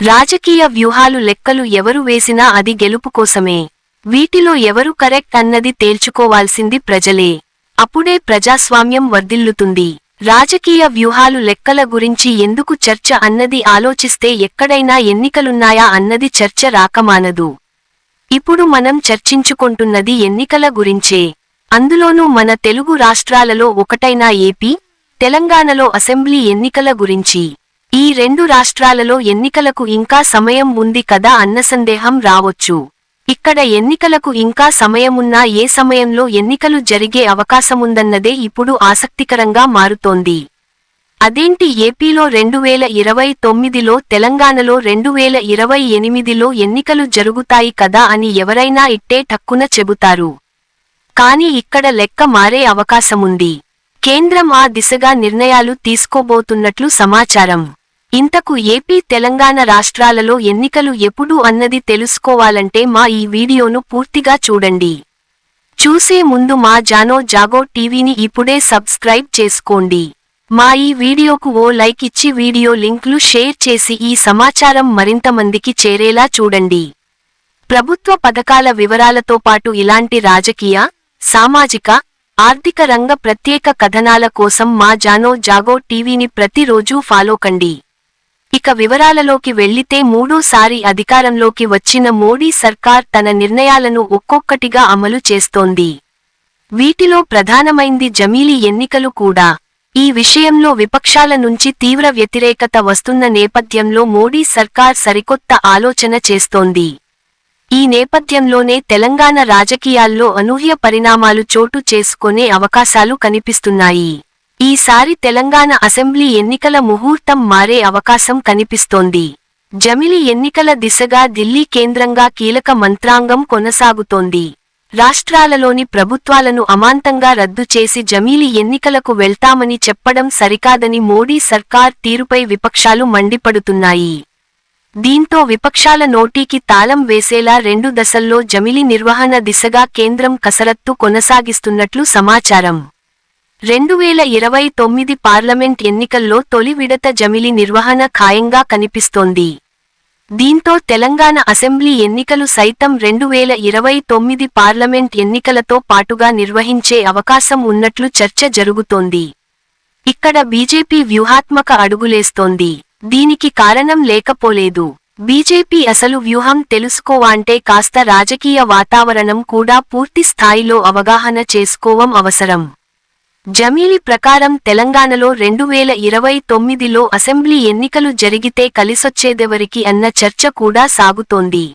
రాజకీయ వ్యూహాలు లెక్కలు ఎవరు వేసినా అది గెలుపు కోసమే. వీటిలో ఎవరు కరెక్ట్ అన్నది తేల్చుకోవాల్సింది ప్రజలే. అప్పుడే ప్రజాస్వామ్యం వర్ధిల్లుతుంది. రాజకీయ వ్యూహాలు లెక్కల గురించి ఎందుకు చర్చ అన్నది ఆలోచిస్తే ఎక్కడైనా ఎన్నికలున్నాయా అన్నది చర్చ రాకమానదు. ఇప్పుడు మనం చర్చించుకుంటున్నది ఎన్నికల గురించే. అందులోనూ మన తెలుగు రాష్ట్రాలలో ఒకటైన ఏపీ, తెలంగాణలో అసెంబ్లీ ఎన్నికల గురించి. ఈ రెండు రాష్ట్రాలలో ఎన్నికలకు ఇంకా సమయం ఉంది కదా అన్న సందేహం రావొచ్చు. ఇక్కడ ఎన్నికలకు ఇంకా సమయమున్నా ఏ సమయంలో ఎన్నికలు జరిగే అవకాశముందన్నదే ఇప్పుడు ఆసక్తికరంగా మారుతోంది. అదేంటి ఏపీలో 2029లో, తెలంగాణలో 2028లో ఎన్నికలు జరుగుతాయి కదా అని ఎవరైనా ఇట్టే టక్కున చెబుతారు. కానీ ఇక్కడ లెక్క మారే అవకాశముంది. కేంద్రం ఆ దిశగా నిర్ణయాలు తీసుకోబోతున్నట్లు సమాచారం. ఇంతకు ఏపీ, తెలంగాణ రాష్ట్రాలలో ఎన్నికలు ఎప్పుడు అన్నది తెలుసుకోవాలంటే మా ఈ వీడియోను పూర్తిగా చూడండి. చూసే ముందు మా జానో జాగో టీవీని ఇప్పుడే సబ్స్క్రైబ్ చేసుకోండి. మా ఈ వీడియోకు ఓ లైక్ ఇచ్చి వీడియో లింక్లు షేర్ చేసి ఈ సమాచారం మరింత మందికి చేరేలా చూడండి. ప్రభుత్వ పథకాల వివరాలతో పాటు ఇలాంటి రాజకీయ, సామాజిక, ఆర్థిక రంగ ప్రత్యేక కథనాల కోసం మా జానో జాగో టీవీని ప్రతిరోజూ ఫాలో కండి. ఇక వివరాలలోకి వెళ్లితే మూడోసారి అధికారంలోకి వచ్చిన మోడీ సర్కార్ తన నిర్ణయాలను ఒక్కొక్కటిగా అమలు చేస్తోంది. వీటిలో ప్రధానమైంది జమిలీ ఎన్నికలు కూడా. ఈ విషయంలో విపక్షాల నుంచి తీవ్ర వ్యతిరేకత వస్తున్న నేపథ్యంలో మోడీ సర్కార్ సరికొత్త ఆలోచన చేస్తోంది. ఈ నేపథ్యంలోనే తెలంగాణ రాజకీయాల్లో అనూహ్య పరిణామాలు చోటు చేసుకునే అవకాశాలు కనిపిస్తున్నాయి. ఈసారి తెలంగాణ అసెంబ్లీ ఎన్నికల ముహూర్తం మారే అవకాశం కనిపిస్తోంది. జమిలీ ఎన్నికల దిశగా ఢిల్లీ కేంద్రంగా కీలక మంత్రాంగం కొనసాగుతోంది. రాష్ట్రాలలోని ప్రభుత్వాలను అమాంతంగా రద్దు చేసి జమిలీ ఎన్నికలకు వెళ్తామని చెప్పడం సరికాదని మోడీ సర్కార్ తీరుపై విపక్షాలు మండిపడుతున్నాయి. దీంతో విపక్షాల నోటీకి తాళం వేసేలా 2 దశల్లో జమిలీ నిర్వహణ దిశగా కేంద్రం కసరత్తు కొనసాగిస్తున్నట్లు సమాచారం. 2029 పార్లమెంట్ ఎన్నికల్లో తొలి విడత జమిలీ నిర్వహణ ఖాయంగా కనిపిస్తోంది. దీంతో తెలంగాణ అసెంబ్లీ ఎన్నికలు సైతం 2029 పార్లమెంట్ ఎన్నికలతో పాటుగా నిర్వహించే అవకాశం ఉన్నట్లు చర్చ జరుగుతోంది. ఇక్కడ బీజేపీ వ్యూహాత్మక అడుగులేస్తోంది. దీనికి కారణం లేకపోలేదు. బీజేపీ అసలు వ్యూహం తెలుసుకోవాలంటే కాస్త రాజకీయ వాతావరణం కూడా పూర్తి స్థాయిలో అవగాహన చేసుకోవడం అవసరం. జమిలీ ప్రకారం తెలంగాణలో 2029లో అసెంబ్లీ ఎన్నికలు జరిగితే కలిసొచ్చేదెవరికి అన్న చర్చ కూడా సాగుతోంది.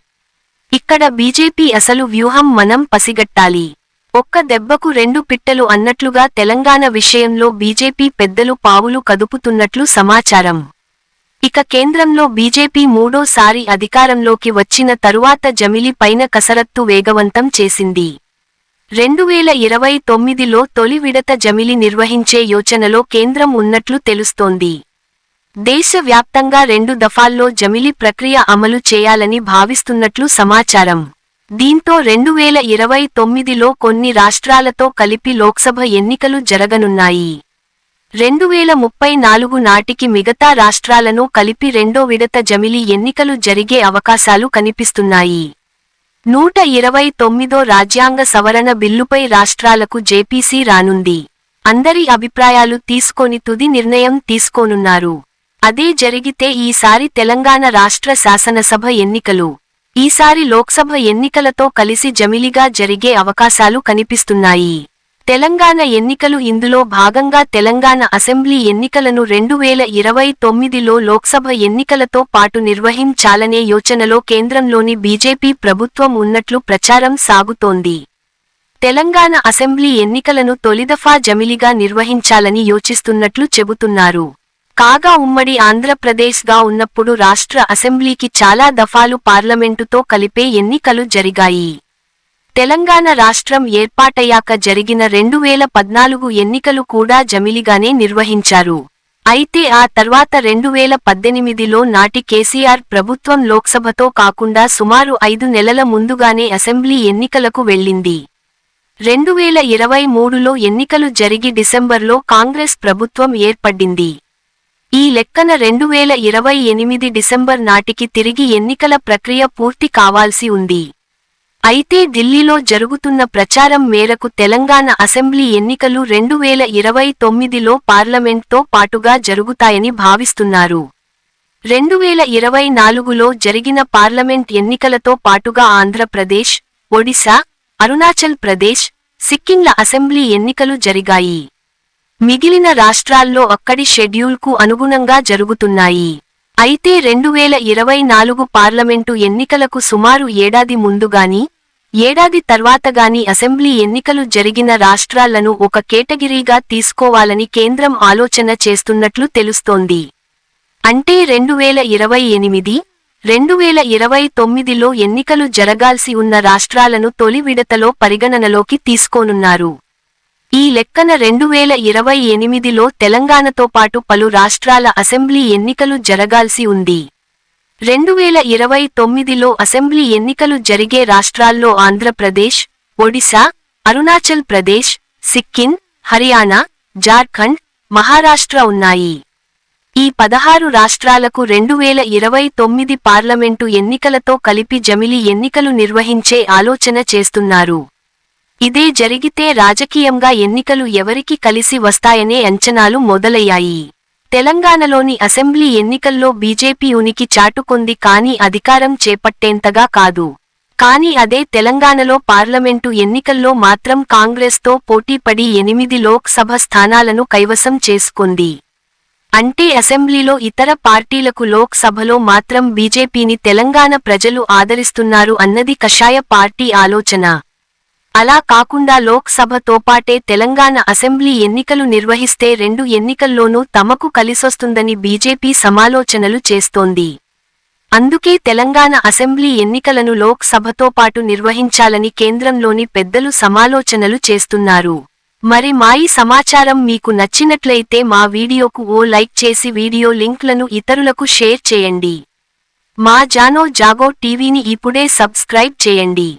ఇక్కడ బీజేపీ అసలు వ్యూహం మనం పసిగట్టాలి. ఒక్క దెబ్బకు 2 పిట్టలు అన్నట్లుగా తెలంగాణ విషయంలో బీజేపీ పెద్దలు పావులు కదుపుతున్నట్లు సమాచారం. ఇక కేంద్రంలో బీజేపీ మూడోసారి అధికారంలోకి వచ్చిన తరువాత జమిలీ పైన కసరత్తు వేగవంతం చేసింది. 2029లో తొలి విడత జమిలీ నిర్వహించే యోచనలో కేంద్రం ఉన్నట్లు తెలుస్తోంది. దేశవ్యాప్తంగా 2 దఫాల్లో జమిలీ ప్రక్రియ అమలు చేయాలని భావిస్తున్నట్లు సమాచారం. దీంతో 2029లో కొన్ని రాష్ట్రాలతో కలిపి లోక్సభ ఎన్నికలు జరగనున్నాయి. 2034 నాటికి మిగతా రాష్ట్రాలను కలిపి 2వ విడత జమిలీ ఎన్నికలు జరిగే అవకాశాలు కనిపిస్తున్నాయి. 129వ రాజ్యాంగ సవరణ బిల్లుపై రాష్ట్రాలకు జేపీసీ రానుంది. అందరి అభిప్రాయాలు తీసుకొని తుది నిర్ణయం తీసుకోనున్నారు. అదే జరిగితే ఈసారి తెలంగాణ రాష్ట్ర శాసనసభ ఎన్నికలు, ఈసారి లోక్సభ ఎన్నికలతో కలిసి జమిలీగా జరిగే అవకాశాలు కనిపిస్తున్నాయి. తెలంగాణ ఎన్నికలు ఇందులో భాగంగా తెలంగాణ అసెంబ్లీ ఎన్నికలను 2029లో లోక్సభ ఎన్నికలతో పాటు నిర్వహించాలనే యోచనలో కేంద్రంలోని బీజేపీ ప్రభుత్వం ఉన్నట్లు ప్రచారం సాగుతోంది. తెలంగాణ అసెంబ్లీ ఎన్నికలను తొలిదఫా జమిలీగా నిర్వహించాలని యోచిస్తున్నట్లు చెబుతున్నారు. కాగా ఉమ్మడి ఆంధ్రప్రదేశ్గా ఉన్నప్పుడు రాష్ట్ర అసెంబ్లీకి చాలా దఫాలు పార్లమెంటుతో కలిపే ఎన్నికలు జరిగాయి. తెలంగాణ రాష్ట్రం ఏర్పాటయ్యాక జరిగిన 2014 ఎన్నికలు కూడా జమిలీగానే నిర్వహించారు. అయితే ఆ తర్వాత 2018లో నాటి కేసీఆర్ ప్రభుత్వం లోక్సభతో కాకుండా సుమారు 5 నెలల ముందుగానే అసెంబ్లీ ఎన్నికలకు వెళ్ళింది. 2023లో ఎన్నికలు జరిగి డిసెంబర్లో కాంగ్రెస్ ప్రభుత్వం ఏర్పడింది. ఈ లెక్కన 2028 డిసెంబర్ నాటికి తిరిగి ఎన్నికల ప్రక్రియ పూర్తి కావాల్సి ఉంది. అయితే ఢిల్లీలో జరుగుతున్న ప్రచారం మేరకు తెలంగాణ అసెంబ్లీ ఎన్నికలు 2029లో పార్లమెంట్తో పాటుగా జరుగుతాయని భావిస్తున్నారు. 2024లో జరిగిన పార్లమెంట్ ఎన్నికలతో పాటుగా ఆంధ్రప్రదేశ్, ఒడిశా, అరుణాచల్ ప్రదేశ్, సిక్కింల అసెంబ్లీ ఎన్నికలు జరిగాయి. మిగిలిన రాష్ట్రాల్లో అక్కడి షెడ్యూల్కు అనుగుణంగా జరుగుతున్నాయి. అయితే 2024 పార్లమెంటు ఎన్నికలకు సుమారు ఏడాది ముందుగాని, ఏడాది తర్వాతగాని అసెంబ్లీ ఎన్నికలు జరిగిన రాష్ట్రాలను ఒక కేటగిరీగా తీసుకోవాలని కేంద్రం ఆలోచన చేస్తున్నట్లు తెలుస్తోంది. అంటే 2028, 2029లో ఎన్నికలు జరగాల్సి ఉన్న రాష్ట్రాలను తొలి విడతలో పరిగణనలోకి తీసుకోనున్నారు. ఈ లెక్కన 2028లో తెలంగాణతో పాటు పలు రాష్ట్రాల అసెంబ్లీ ఎన్నికలు జరగాల్సి ఉంది. 2029లో అసెంబ్లీ ఎన్నికలు జరిగే రాష్ట్రాల్లో ఆంధ్రప్రదేశ్, ఒడిశా, అరుణాచల్ ప్రదేశ్, సిక్కిం, హర్యానా, జార్ఖండ్, మహారాష్ట్ర ఉన్నాయి. ఈ 16 రాష్ట్రాలకు 2029 పార్లమెంటు ఎన్నికలతో కలిపి జమిలి ఎన్నికలు నిర్వహించే ఆలోచన చేస్తున్నారు. ఇదే జరిగితే రాజకీయంగా ఎన్నికలు ఎవరికి కలిసి వస్తాయనే అంచనాలు మొదలయ్యాయి. తెలంగాణలోని అసెంబ్లీ ఎన్నికల్లో బీజేపీ ఉనికి చాటుకొంది కానీ అధికారం చేపట్టేంతగా కాదు. కానీ అదే తెలంగాణలో పార్లమెంటు ఎన్నికల్లో మాత్రం కాంగ్రెస్తో పోటీపడి 8 లోక్సభ స్థానాలను కైవసం చేసుకుంది. అంటే అసెంబ్లీలో ఇతర పార్టీలకు లోక్సభలో మాత్రం బీజేపీని తెలంగాణ ప్రజలు ఆదరిస్తున్నారు అన్నది కషాయ పార్టీ ఆలోచన. అలా కాకుండా లోక్సభతో పాటే తెలంగాణ అసెంబ్లీ ఎన్నికలు నిర్వహిస్తే 2 ఎన్నికల్లోనూ తమకు కలిసొస్తుందని బీజేపీ సమాలోచనలు చేస్తోంది. అందుకే తెలంగాణ అసెంబ్లీ ఎన్నికలను లోక్సభతో పాటు నిర్వహించాలని కేంద్రంలోని పెద్దలు సమాలోచనలు చేస్తున్నారు. మరి మా ఈ సమాచారం మీకు నచ్చినట్లయితే మా వీడియోకు ఓ లైక్ చేసి వీడియో లింక్లను ఇతరులకు షేర్ చేయండి. మా జానో జాగో టీవీని ఇప్పుడే సబ్స్క్రైబ్ చేయండి.